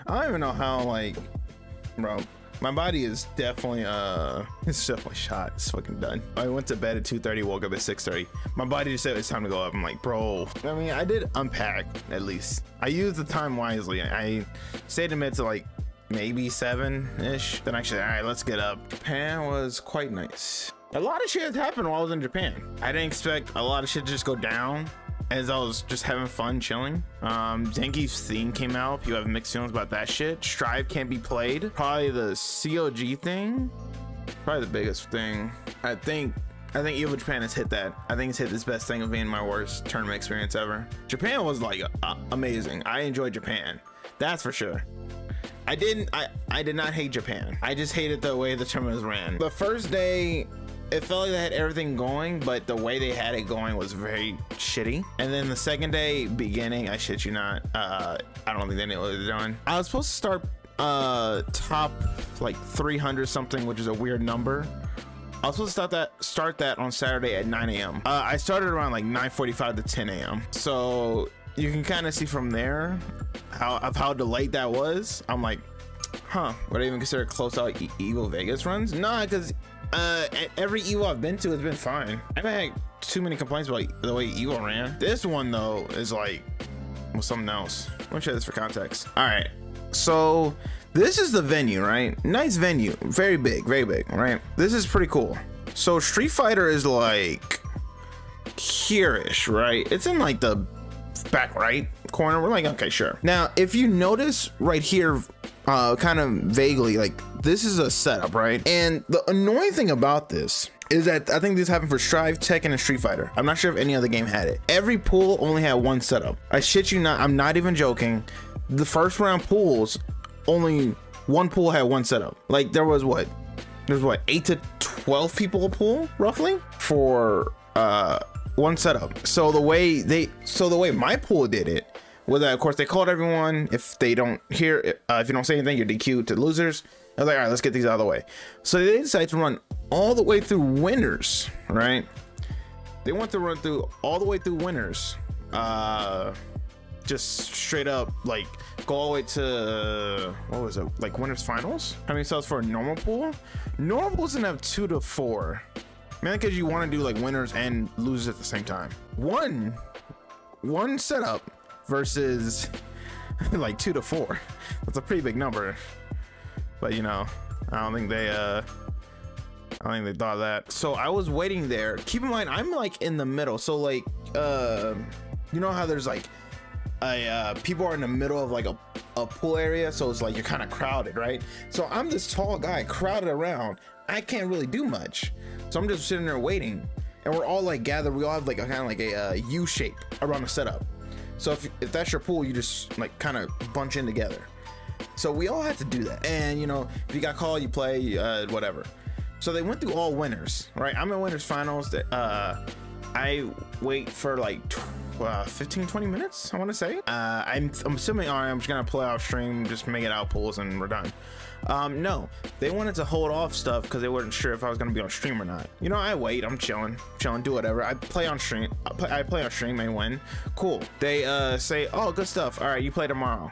I don't even know how, like, bro. My body is definitely it's definitely shot. It's fucking done. I went to bed at 2:30, woke up at 6:30. My body just said it's time to go up. I'm like, bro. I mean, I did unpack at least. I used the time wisely. I stayed in bed to like maybe 7-ish. Then actually, all right, let's get up. Japan was quite nice. A lot of shit has happened while I was in Japan. I didn't expect a lot of shit to just go down as I was just having fun chilling. Denki's theme came out. People have mixed feelings about that shit. Strive can't be played. Probably the COG thing, probably the biggest thing. I think EVO Japan has hit that. I think it's hit this best thing of being my worst tournament experience ever. Japan was like amazing. I enjoyed Japan, that's for sure. I did not hate Japan. I just hated the way the tournament was ran. The first day, it felt like they had everything going, but the way they had it going was very shitty. And then the second day beginning, I shit you not, I don't think they knew what they were doing. I was supposed to start top like 300 something, which is a weird number. I was supposed to start that on Saturday at 9 a.m. I started around like 9:45 to 10 a.m. So you can kind of see from there how delayed that was. I'm like, huh, would I even consider close out EVO Vegas runs? Nah, because every EVO I've been to has been fine. I haven't had too many complaints about the way EVO ran. This one though is like, well, something else. Let me show this for context. All right, so this is the venue, right? Nice venue, very big, right? This is pretty cool. So Street Fighter is like here-ish, right? It's in like the back right corner. We're like, okay, sure. Now, if you notice right here, kind of vaguely, like this is a setup, right? And the annoying thing about this is that I think this happened for Strive, Tekken, and Street Fighter. I'm not sure if any other game had it. Every pool only had one setup. I shit you not, I'm not even joking. The first round pools, only one pool had one setup. Like there was what 8 to 12 people a pool roughly for one setup. So the way my pool did it was that, of course, they called everyone. If they don't hear, if you don't say anything, you're DQ'd to losers. I was like, all right, let's get these out of the way. So they decided to run all the way through winners, right? They want to run through all the way through winners, just straight up, like go all the way to what was it, like winners finals? How many cells for a normal pool? Normal pools didn't have 2 to 4, mainly because you want to do like winners and losers at the same time. One setup versus like 2 to 4. That's a pretty big number, but you know, I don't think they thought of that. So I was waiting there. Keep in mind, I'm like in the middle, so like you know how there's like people are in the middle of like a pool area, so it's like you're kind of crowded, right? So I'm this tall guy crowded around. I can't really do much, so I'm just sitting there waiting, and we're all like gathered. We all have like a kind of like a U shape around the setup. So if that's your pool, you just like kind of bunch in together. So we all had to do that, and you know, if you got called, you play, whatever. So they went through all winners, right? I'm in winners finals. That I wait for like 15-20 minutes, I want to say. I'm assuming, all right, I'm just gonna play off stream, just make it out pools, and we're done. No, they wanted to hold off stuff because they weren't sure if I was gonna be on stream or not. You know, I wait, I'm chilling, do whatever. I play on stream. I play on stream, I win. Cool. They say, oh, good stuff. All right, you play tomorrow.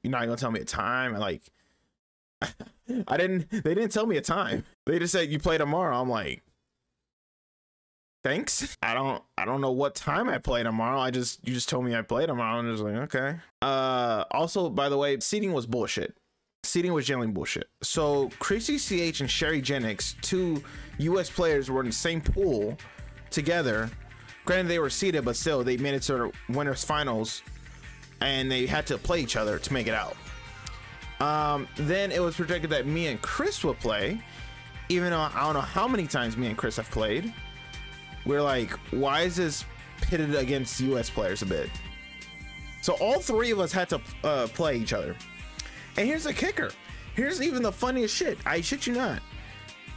You're not gonna tell me a time? Like, they didn't tell me a time. They just said you play tomorrow. I'm like, thanks. I don't know what time I play tomorrow. You just told me I play tomorrow. I'm just like, okay. Also, by the way, seating was bullshit. Seating was generally bullshit. So Chrissy CH and Sherry Jennings, 2 US players, were in the same pool together. Granted, they were seated, but still they made it to the winners finals, and they had to play each other to make it out. Then it was projected that me and Chris would play, even though I don't know how many times me and Chris have played. We're like, why is this pitted against US players a bit? So all 3 of us had to play each other. And here's the kicker. Here's even the funniest shit. I shit you not.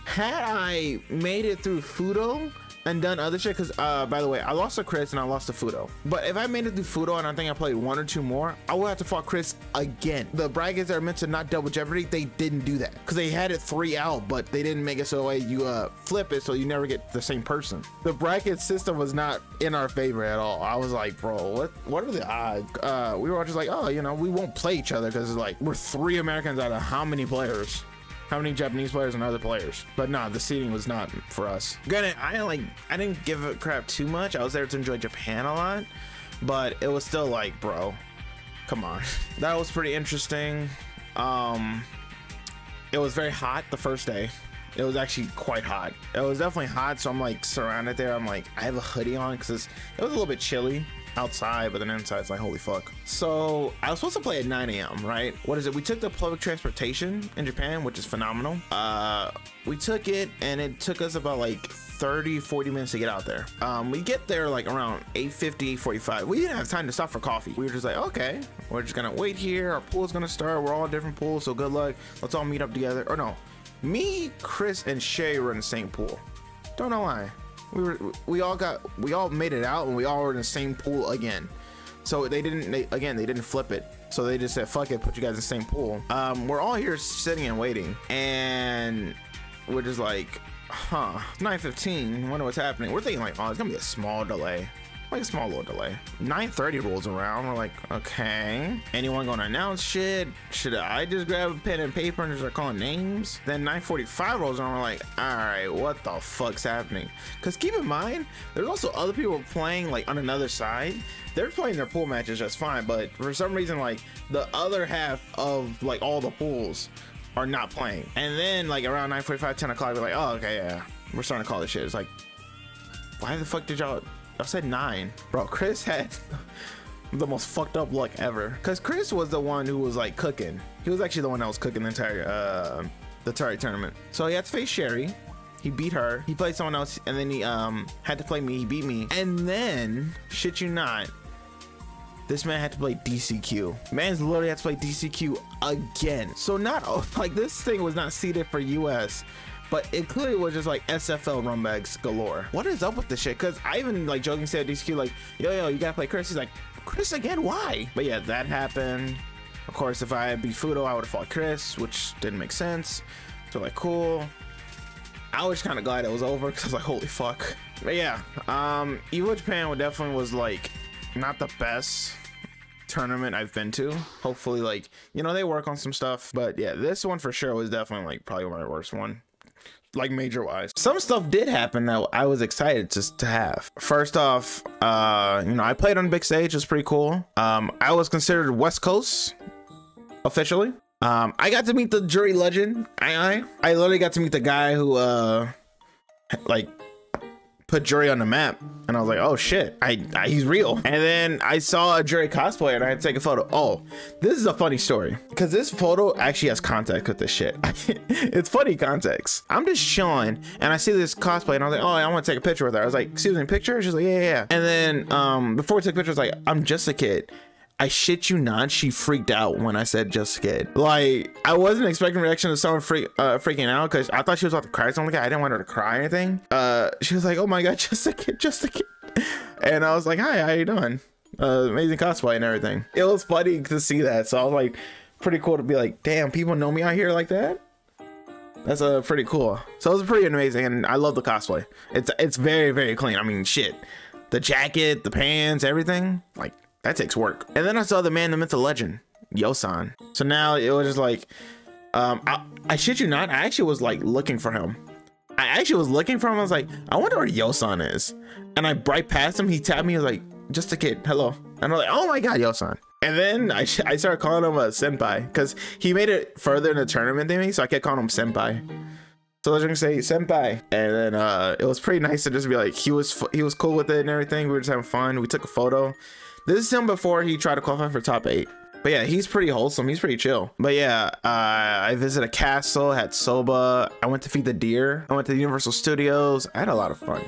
Had I made it through Fudo and done other shit, because by the way, I lost to Chris and I lost to Fudo. But if I made it through Fudo and I think I played 1 or 2 more, I would have to fight Chris again. The brackets that are meant to not double jeopardy, they didn't do that because they had it 3 out, but they didn't make it so way you flip it so you never get the same person. The bracket system was not in our favor at all. I was like, bro, what are the odds? We were all just like, oh, you know, we won't play each other because it's like we're 3 Americans out of how many players? How many Japanese players and other players? But nah, the seating was not for us. Granted, I didn't give a crap too much. I was there to enjoy Japan a lot, but it was still like, bro, come on. That was pretty interesting. It was very hot the first day. It was actually quite hot. It was definitely hot, so I'm like surrounded there. I'm like, I have a hoodie on because it was a little bit chilly outside, but then inside it's like, holy fuck. So I was supposed to play at 9 a.m. right? What is it? We took the public transportation in Japan, which is phenomenal. We took it and it took us about like 30-40 minutes to get out there. We get there like around 8:50, 8:45. We didn't have time to stop for coffee. We were just like, okay, we're just gonna wait here. Our pool's gonna start. We're all in different pools, so good luck. Let's all meet up together. Or no, me, Chris, and Shay were in the same pool. Don't know why. We all made it out and we all were in the same pool again. So they didn't flip it. So they just said, fuck it, put you guys in the same pool. We're all here sitting and waiting, and we're just like, huh, 9:15, wonder what's happening. We're thinking like, oh, it's gonna be a small delay. Like a small little delay. 9:30 rolls around. We're like, okay, anyone gonna announce shit? Should I just grab a pen and paper and start calling names? Then 9:45 rolls around. We're like, all right, what the fuck's happening? Because keep in mind, there's also other people playing like on another side. They're playing their pool matches just fine, but for some reason, like the other half of like all the pools are not playing. And then like around 9:45, 10 o'clock, we're like, oh, okay, yeah, we're starting to call this shit. It's like, why the fuck did y'all said 9? Bro, Chris had the most fucked up luck ever, because Chris was the one who was like cooking. He was actually the one that was cooking the entire tournament. So he had to face Sherry. He beat her. He played someone else, and then he had to play me. He beat me, and then shit you not, this man had to play DCQ. Man's literally had to play DCQ again. So not like this thing was not seeded for US, but it clearly was just like SFL rumbags galore. What is up with this shit? Because I even like joking said DCQ like, yo, you gotta play Chris. He's like, Chris again? Why? But yeah, that happened. Of course, if I had beat Fudo, I would have fought Chris, which didn't make sense. So like, cool. I was kind of glad it was over because I was like, holy fuck. But yeah, EVO Japan definitely was like not the best tournament I've been to. Hopefully, like, you know, they work on some stuff. But yeah, this one for sure was definitely like probably my worst one, like major wise. Some stuff did happen that I was excited to have. First off, you know, I played on the big stage. It was pretty cool. I was considered West Coast officially. I got to meet the jury legend. I literally got to meet the guy who like put jury on the map, and I was like, oh shit, he's real. And then I saw a jury cosplayer and I had to take a photo. Oh, this is a funny story because this photo actually has context with this shit. It's funny context. I'm just chilling and I see this cosplay and I was like, oh, I want to take a picture with her. I was like, excuse me, picture? She's like, yeah. And then before we took pictures, like, I'm Justakid. I shit you not, she freaked out when I said Justakid. Like, I wasn't expecting reaction to someone freaking out because I thought she was about to cry. So I'm like, I didn't want her to cry or anything. She was like, oh my god, Justakid. And I was like, hi, how you doing? Amazing cosplay and everything. It was funny to see that. So I was like, pretty cool to be like, damn, people know me out here like that. That's pretty cool. So it was pretty amazing, and I love the cosplay. It's very, very clean. I mean, shit, the jacket, the pants, everything, like, that takes work. And then I saw the man, the myth, the legend, Yosan. So now it was just like, I shit you not, I actually was like looking for him. I was like, I wonder where Yosan is. And I right past him, he tapped me, he was like, Justakid, hello. And I'm like, oh my god, Yosan. And then I started calling him a senpai because he made it further in the tournament than me, so I kept calling him senpai. So I was gonna say senpai, and then it was pretty nice to just be like, he was cool with it and everything. We were just having fun. We took a photo. This is him before he tried to qualify for top 8. But yeah, he's pretty wholesome. He's pretty chill. But yeah, I visited a castle, had soba. I went to feed the deer. I went to the Universal Studios. I had a lot of fun.